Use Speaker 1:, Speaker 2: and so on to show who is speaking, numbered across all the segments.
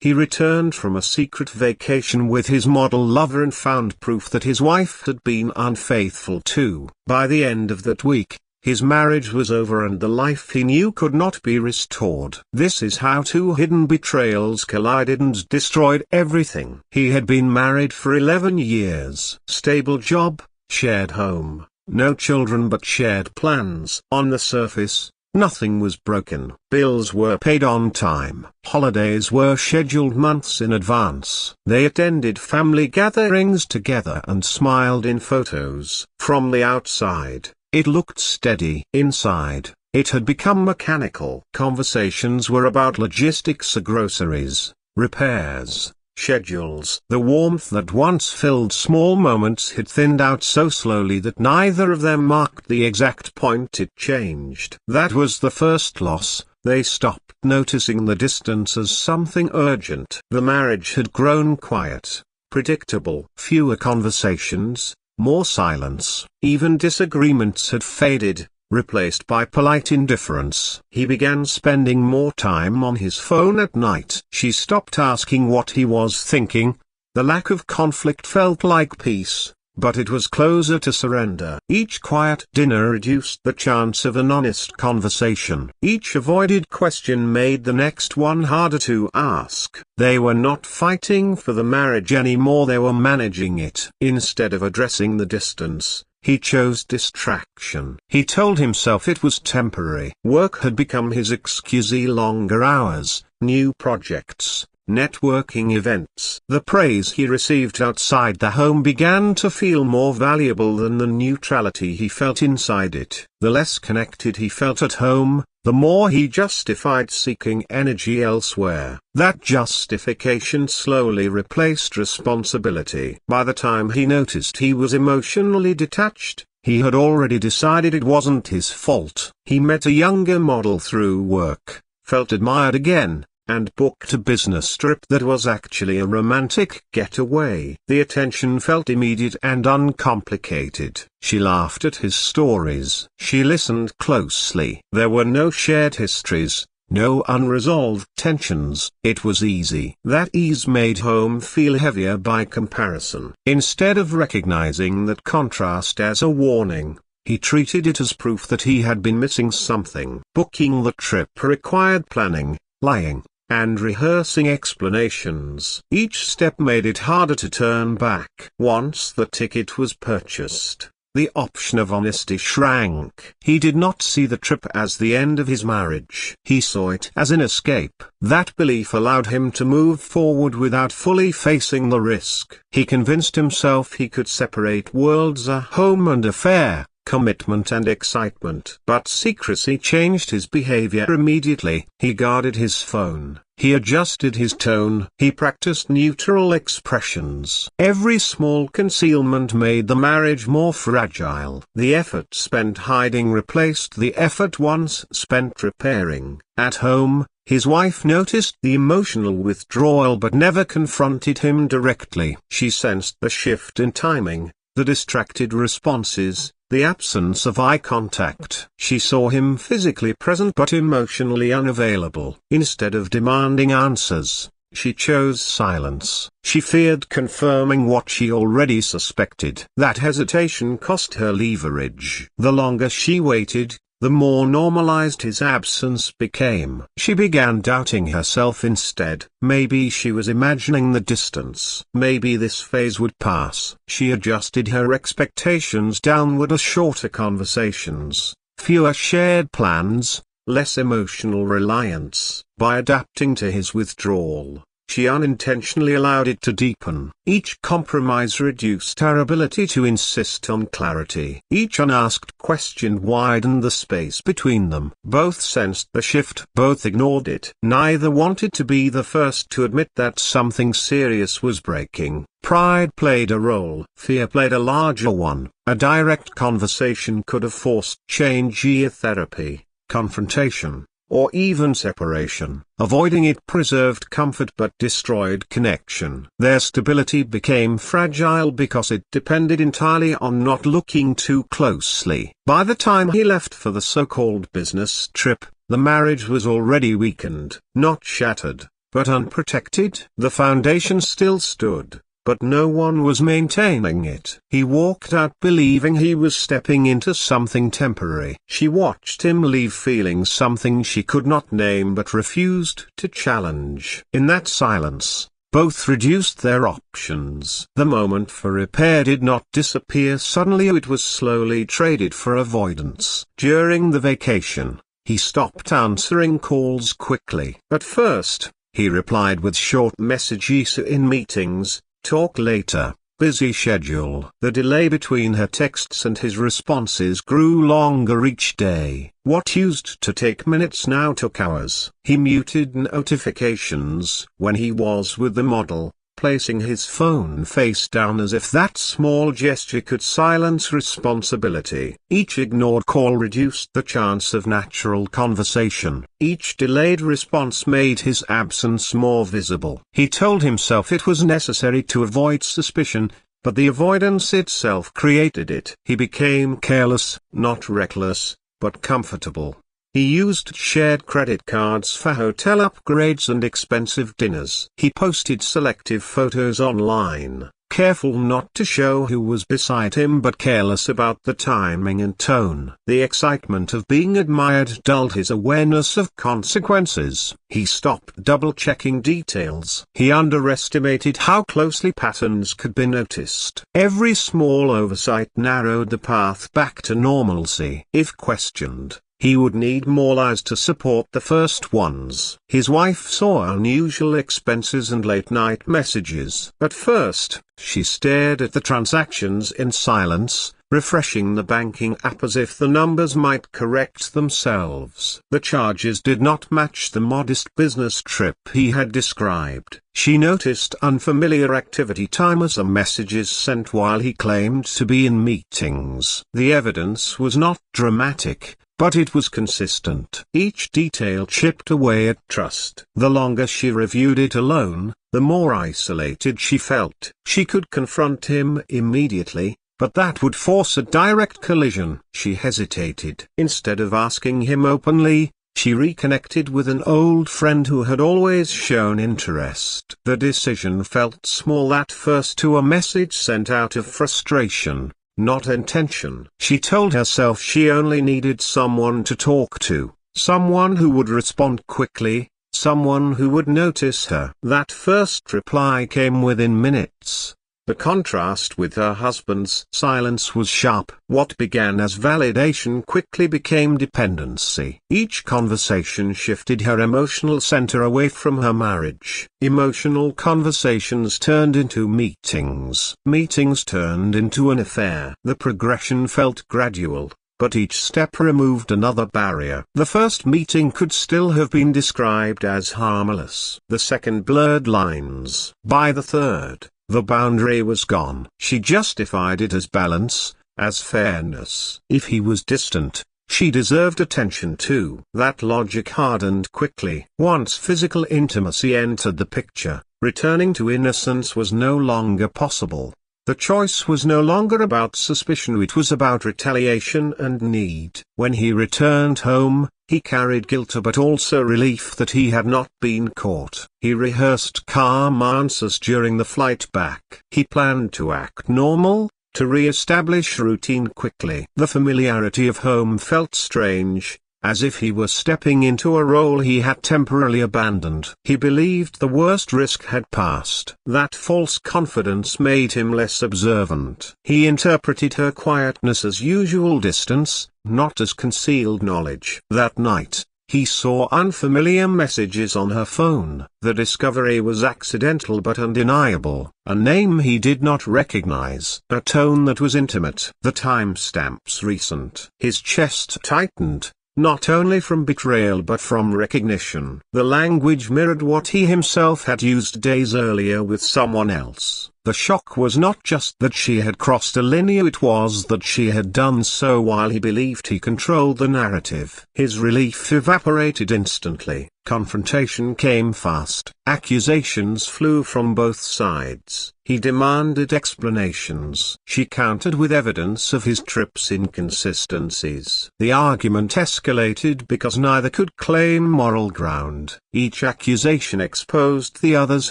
Speaker 1: He returned from a secret vacation with his model lover and found proof that his wife had been unfaithful too. By the end of that week, his marriage was over and the life he knew could not be restored. This is how two hidden betrayals collided and destroyed everything. He had been married for 11 years. Stable job, shared home, no children but shared plans. On the surface, nothing was broken. Bills were paid on time. Holidays were scheduled months in advance. They attended family gatherings together and smiled in photos. From the outside, it looked steady. Inside, it had become mechanical. Conversations were about logistics, groceries, repairs, schedules. The warmth that once filled small moments had thinned out so slowly that neither of them marked the exact point it changed. That was the first loss. They stopped noticing the distance as something urgent. The marriage had grown quiet, predictable. Fewer conversations, more silence. Even disagreements had faded, replaced by polite indifference. He began spending more time on his phone at night. She stopped asking what he was thinking. The lack of conflict felt like peace, but it was closer to surrender. Each quiet dinner reduced the chance of an honest conversation. Each avoided question made the next one harder to ask. They were not fighting for the marriage anymore, they were managing it. Instead of addressing the distance, he chose distraction. He told himself it was temporary. Work had become his excuse. Longer hours, new projects, networking events. The praise he received outside the home began to feel more valuable than the neutrality he felt inside it. The less connected he felt at home, the more he justified seeking energy elsewhere. That justification slowly replaced responsibility. By the time he noticed he was emotionally detached, he had already decided it wasn't his fault. He met a younger model through work, felt admired again, and booked a business trip that was actually a romantic getaway. The attention felt immediate and uncomplicated. She laughed at his stories. She listened closely. There were no shared histories, no unresolved tensions. It was easy. That ease made home feel heavier by comparison. Instead of recognizing that contrast as a warning, he treated it as proof that he had been missing something. Booking the trip required planning, lying, and rehearsing explanations. Each step made it harder to turn back. Once the ticket was purchased, the option of honesty shrank. He did not see the trip as the end of his marriage. He saw it as an escape. That belief allowed him to move forward without fully facing the risk. He convinced himself he could separate worlds: a home and affair, commitment and excitement. But secrecy changed his behavior immediately. He guarded his phone. He adjusted his tone. He practiced neutral expressions. Every small concealment made the marriage more fragile. The effort spent hiding replaced the effort once spent repairing. At home, his wife noticed the emotional withdrawal but never confronted him directly. She sensed the shift in timing, the distracted responses, the absence of eye contact. She saw him physically present but emotionally unavailable. Instead of demanding answers, she chose silence. She feared confirming what she already suspected. That hesitation cost her leverage. The longer she waited, the more normalized his absence became. She began doubting herself instead. Maybe she was imagining the distance. Maybe this phase would pass. She adjusted her expectations downward: shorter conversations, fewer shared plans, less emotional reliance. By adapting to his withdrawal, she unintentionally allowed it to deepen. Each compromise reduced her ability to insist on clarity. Each unasked question widened the space between them. Both sensed the shift. Both ignored it. Neither wanted to be the first to admit that something serious was breaking. Pride played a role. Fear played a larger one. A direct conversation could have forced change, therapy, confrontation, or even separation. Avoiding it preserved comfort but destroyed connection. Their stability became fragile because it depended entirely on not looking too closely. By the time he left for the so-called business trip, the marriage was already weakened, not shattered. but unprotected. The foundation still stood, but no one was maintaining it. He walked out believing he was stepping into something temporary. She watched him leave feeling something she could not name but refused to challenge. In that silence, both reduced their options. The moment for repair did not disappear suddenly, it was slowly traded for avoidance. During the vacation, he stopped answering calls quickly. At first, he replied with short messages in meetings, talk later, busy schedule. The delay between her texts and his responses grew longer each day. What used to take minutes now took hours. He muted notifications when he was with the model, placing his phone face down as if that small gesture could silence responsibility. Each ignored call reduced the chance of natural conversation. Each delayed response made his absence more visible. He told himself it was necessary to avoid suspicion, but the avoidance itself created it. He became careless, not reckless, but comfortable. He used shared credit cards for hotel upgrades and expensive dinners. He posted selective photos online, careful not to show who was beside him but careless about the timing and tone. The excitement of being admired dulled his awareness of consequences. He stopped double-checking details. He underestimated how closely patterns could be noticed. Every small oversight narrowed the path back to normalcy. If questioned, he would need more lies to support the first ones. His wife saw unusual expenses and late-night messages. At first, she stared at the transactions in silence, refreshing the banking app as if the numbers might correct themselves. The charges did not match the modest business trip he had described. She noticed unfamiliar activity timers and messages sent while he claimed to be in meetings. The evidence was not dramatic, but it was consistent. Each detail chipped away at trust. The longer she reviewed it alone, the more isolated she felt. She could confront him immediately, but that would force a direct collision. She hesitated. Instead of asking him openly, she reconnected with an old friend who had always shown interest. The decision felt small at first, to a message sent out of frustration, not intention. She told herself she only needed someone to talk to, someone who would respond quickly, someone who would notice her. That first reply came within minutes. The contrast with her husband's silence was sharp. What began as validation quickly became dependency. Each conversation shifted her emotional center away from her marriage. Emotional conversations turned into meetings. Meetings turned into an affair. The progression felt gradual, but each step removed another barrier. The first meeting could still have been described as harmless. The second blurred lines. By the third, the boundary was gone. She justified it as balance, as fairness. If he was distant, she deserved attention too. That logic hardened quickly. Once physical intimacy entered the picture, returning to innocence was no longer possible. The choice was no longer about suspicion, it was about retaliation and need. When he returned home, he carried guilt but also relief that he had not been caught. He rehearsed calm answers during the flight back. He planned to act normal, to re-establish routine quickly. The familiarity of home felt strange, as if he were stepping into a role he had temporarily abandoned. He believed the worst risk had passed. That false confidence made him less observant. He interpreted her quietness as usual distance, not as concealed knowledge. That night, he saw unfamiliar messages on her phone. The discovery was accidental but undeniable. A name he did not recognize. A tone that was intimate. The timestamps recent. His chest tightened, not only from betrayal but from recognition. The language mirrored what he himself had used days earlier with someone else. The shock was not just that she had crossed a linear, it was that she had done so while he believed he controlled the narrative. His relief evaporated instantly. Confrontation came fast. Accusations flew from both sides. He demanded explanations. She countered with evidence of his trip's inconsistencies. The argument escalated because neither could claim moral ground. Each accusation exposed the other's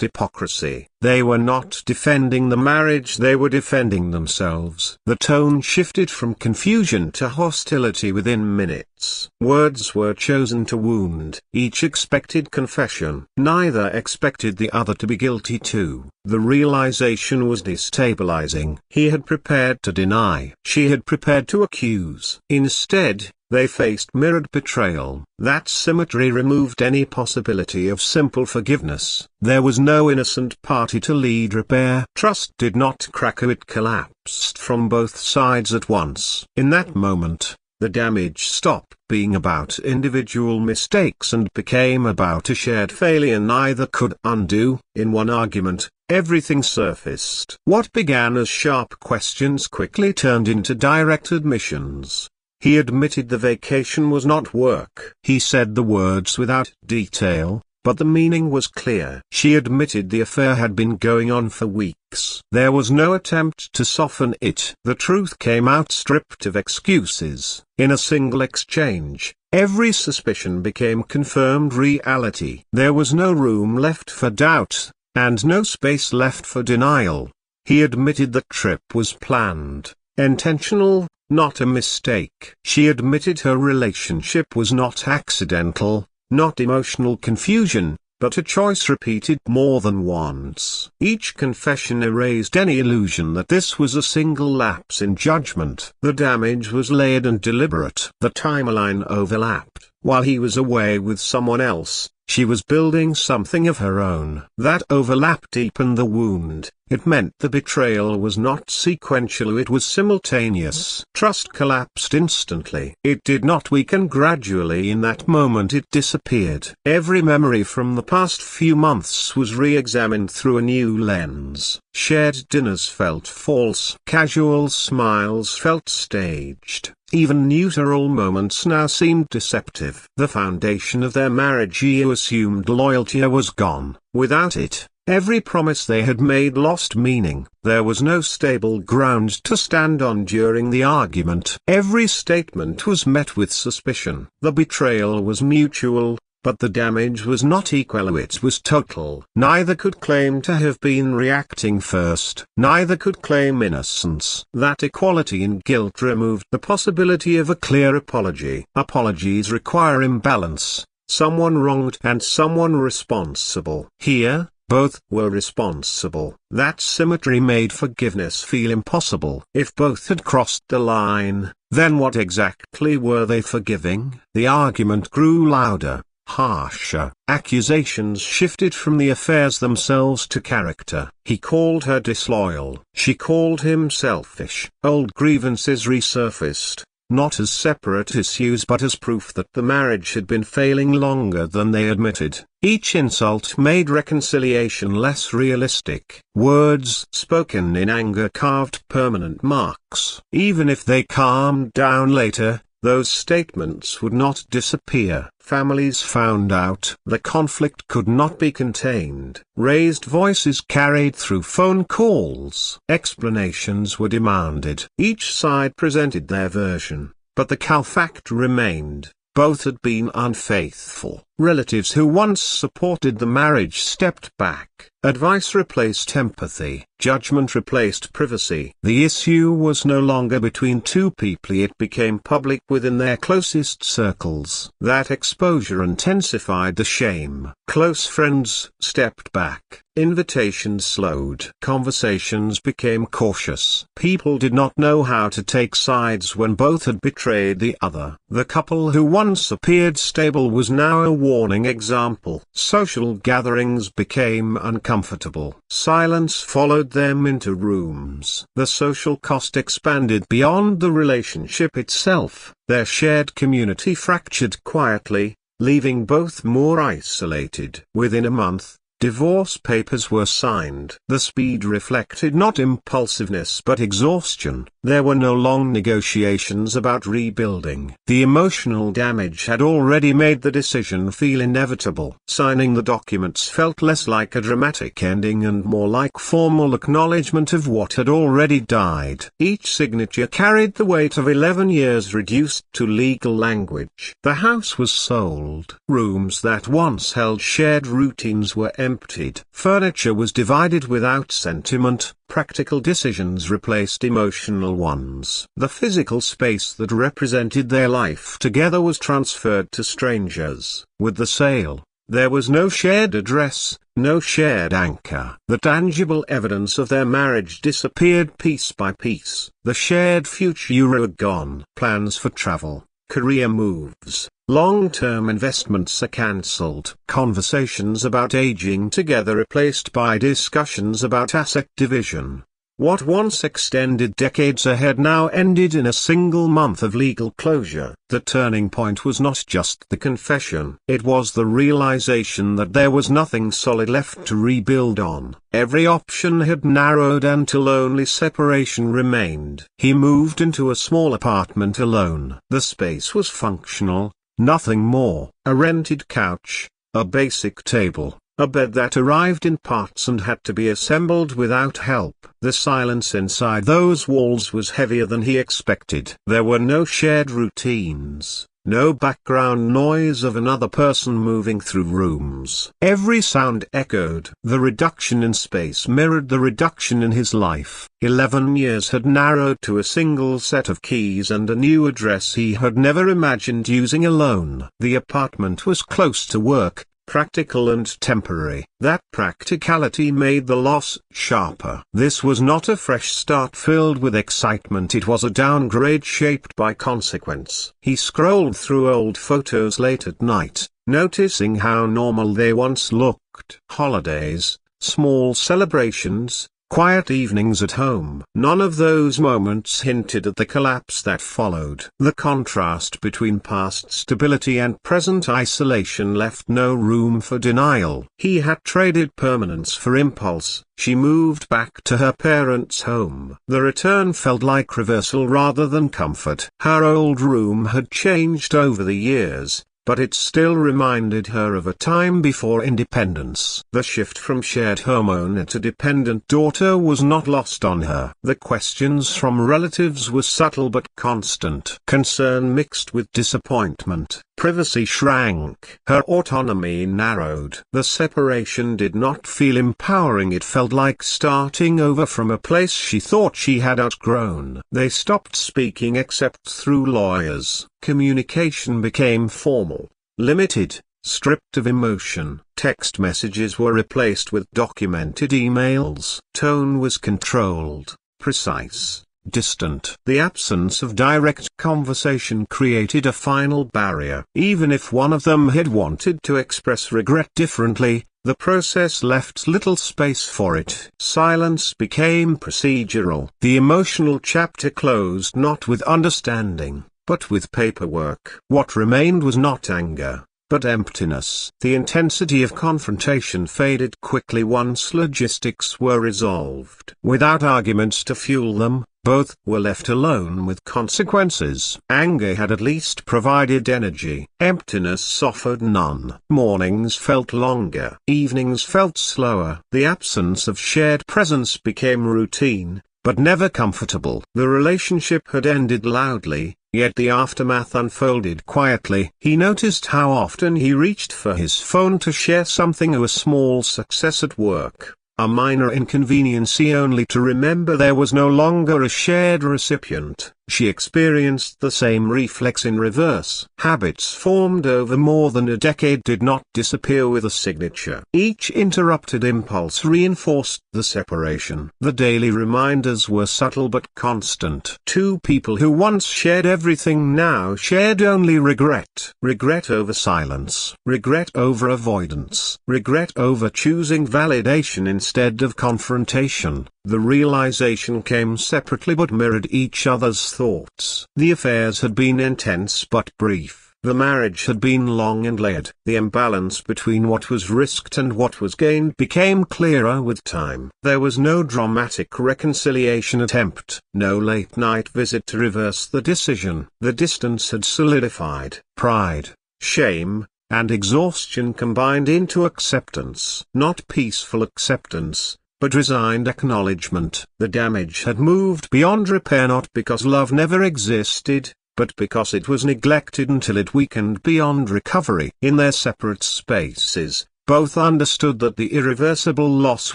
Speaker 1: hypocrisy. They were not defending the marriage, they were defending themselves. The tone shifted from confusion to hostility within minutes. Words were chosen to wound. Each expected confession. Neither expected the other to be guilty too. The realization was destabilizing. He had prepared to deny. She had prepared to accuse. Instead, they faced mirrored betrayal. That symmetry removed any possibility of simple forgiveness. There was no innocent party to lead repair. Trust did not crack, it collapsed from both sides at once. In that moment, the damage stopped being about individual mistakes and became about a shared failure neither could undo. In one argument, everything surfaced. What began as sharp questions quickly turned into direct admissions. He admitted the vacation was not work. He said the words without detail, but the meaning was clear. She admitted the affair had been going on for weeks. There was no attempt to soften it. The truth came out stripped of excuses. In a single exchange, every suspicion became confirmed reality. There was no room left for doubt, and no space left for denial. He admitted the trip was planned, intentional, not a mistake. She admitted her relationship was not accidental, not emotional confusion, but a choice repeated more than once. Each confession erased any illusion that this was a single lapse in judgment. The damage was layered and deliberate. The timeline overlapped. While he was away with someone else, she was building something of her own. That overlap deepened the wound. It meant the betrayal was not sequential, it was simultaneous. Trust collapsed instantly. It did not weaken gradually. In that moment it disappeared. Every memory from the past few months was re-examined through a new lens. Shared dinners felt false. Casual smiles felt staged. Even neutral moments now seemed deceptive. The foundation of their marriage, he assumed loyalty, was gone. Without it, every promise they had made lost meaning. There was no stable ground to stand on during the argument. Every statement was met with suspicion. The betrayal was mutual, but the damage was not equal, it was total. Neither could claim to have been reacting first. Neither could claim innocence. That equality in guilt removed the possibility of a clear apology. Apologies require imbalance, someone wronged and someone responsible. Here, both were responsible. That symmetry made forgiveness feel impossible. If both had crossed the line, then what exactly were they forgiving? The argument grew louder, harsher. Accusations shifted from the affairs themselves to character. He called her disloyal. She called him selfish. Old grievances resurfaced, not as separate issues but as proof that the marriage had been failing longer than they admitted. Each insult made reconciliation less realistic. Words spoken in anger carved permanent marks. Even if they calmed down later, those statements would not disappear. Families found out the conflict could not be contained. Raised voices carried through phone calls. Explanations were demanded. Each side presented their version, but the cal fact remained. Both had been unfaithful. Relatives who once supported the marriage stepped back. Advice replaced empathy. Judgment replaced privacy. The issue was no longer between two people, it became public within their closest circles. That exposure intensified the shame. Close friends stepped back. Invitations slowed. Conversations became cautious. People did not know how to take sides when both had betrayed the other. The couple who once appeared stable was now a warning example. Social gatherings became uncomfortable. Silence followed them into rooms. The social cost expanded beyond the relationship itself. Their shared community fractured quietly, leaving both more isolated. Within a month, Divorce papers were signed. The speed reflected not impulsiveness but exhaustion. There were no long negotiations about rebuilding. The emotional damage had already made the decision feel inevitable. Signing the documents felt less like a dramatic ending and more like formal acknowledgement of what had already died. Each signature carried the weight of 11 years reduced to legal language. The house was sold. Rooms that once held shared routines were emptied. Furniture was divided without sentiment. Practical decisions replaced emotional ones. The physical space that represented their life together was transferred to strangers. With the sale, there was no shared address, no shared anchor. The tangible evidence of their marriage disappeared piece by piece. The shared future were gone. Plans for travel, career moves, long-term investments are cancelled. Conversations about aging together replaced by discussions about asset division. What once extended decades ahead now ended in a single month of legal closure. The turning point was not just the confession. It was the realization that there was nothing solid left to rebuild on. Every option had narrowed until only separation remained. He moved into a small apartment alone. The space was functional, nothing more. A rented couch, a basic table, a bed that arrived in parts and had to be assembled without help. The silence inside those walls was heavier than he expected. There were no shared routines, no background noise of another person moving through rooms. Every sound echoed. The reduction in space mirrored the reduction in his life. 11 years had narrowed to a single set of keys and a new address he had never imagined using alone. The apartment was close to work, practical and temporary. That practicality made the loss sharper. This was not a fresh start filled with excitement, it was a downgrade shaped by consequence. He scrolled through old photos late at night, noticing how normal they once looked. Holidays, small celebrations, quiet evenings at home. None of those moments hinted at the collapse that followed. The contrast between past stability and present isolation left no room for denial. He had traded permanence for impulse. She moved back to her parents' home. The return felt like reversal rather than comfort. Her old room had changed over the years, but it still reminded her of a time before independence. The shift from shared homeowner to dependent daughter was not lost on her. The questions from relatives were subtle but constant. Concern mixed with disappointment. Privacy shrank. Her autonomy narrowed. The separation did not feel empowering, it felt like starting over from a place she thought she had outgrown. They stopped speaking except through lawyers. Communication became formal, limited, stripped of emotion. Text messages were replaced with documented emails. Tone was controlled, precise, distant. The absence of direct conversation created a final barrier. Even if one of them had wanted to express regret differently, the process left little space for it. Silence became procedural. The emotional chapter closed not with understanding, but with paperwork. What remained was not anger, but emptiness. The intensity of confrontation faded quickly once logistics were resolved. Without arguments to fuel them, both were left alone with consequences. Anger had at least provided energy. Emptiness offered none. Mornings felt longer. Evenings felt slower. The absence of shared presence became routine, but never comfortable. The relationship had ended loudly, yet the aftermath unfolded quietly. He noticed how often he reached for his phone to share something, a small success at work, a minor inconvenience, only to remember there was no longer a shared recipient. She experienced the same reflex in reverse. Habits formed over more than a decade did not disappear with a signature. Each interrupted impulse reinforced the separation. The daily reminders were subtle but constant. Two people who once shared everything now shared only regret. Regret over silence. Regret over avoidance. Regret over choosing validation instead of confrontation. The realization came separately but mirrored each other's thoughts. The affairs had been intense but brief. The marriage had been long and layered. The imbalance between what was risked and what was gained became clearer with time. There was no dramatic reconciliation attempt, no late-night visit to reverse the decision. The distance had solidified. Pride, shame, and exhaustion combined into acceptance. Not peaceful acceptance, but resigned acknowledgement. The damage had moved beyond repair, not because love never existed, but because it was neglected until it weakened beyond recovery. In their separate spaces, both understood that the irreversible loss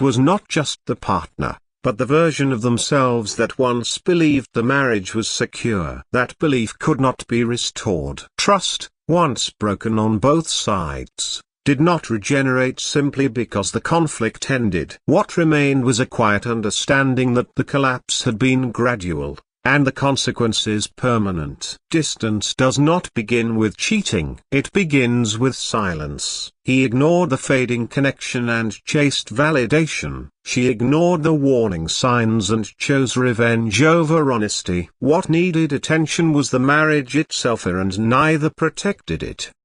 Speaker 1: was not just the partner, but the version of themselves that once believed the marriage was secure. That belief could not be restored. Trust, once broken on both sides, did not regenerate simply because the conflict ended. What remained was a quiet understanding that the collapse had been gradual, and the consequences permanent. Distance does not begin with cheating. It begins with silence. He ignored the fading connection and chased validation. She ignored the warning signs and chose revenge over honesty. What needed attention was the marriage itself, and neither protected it.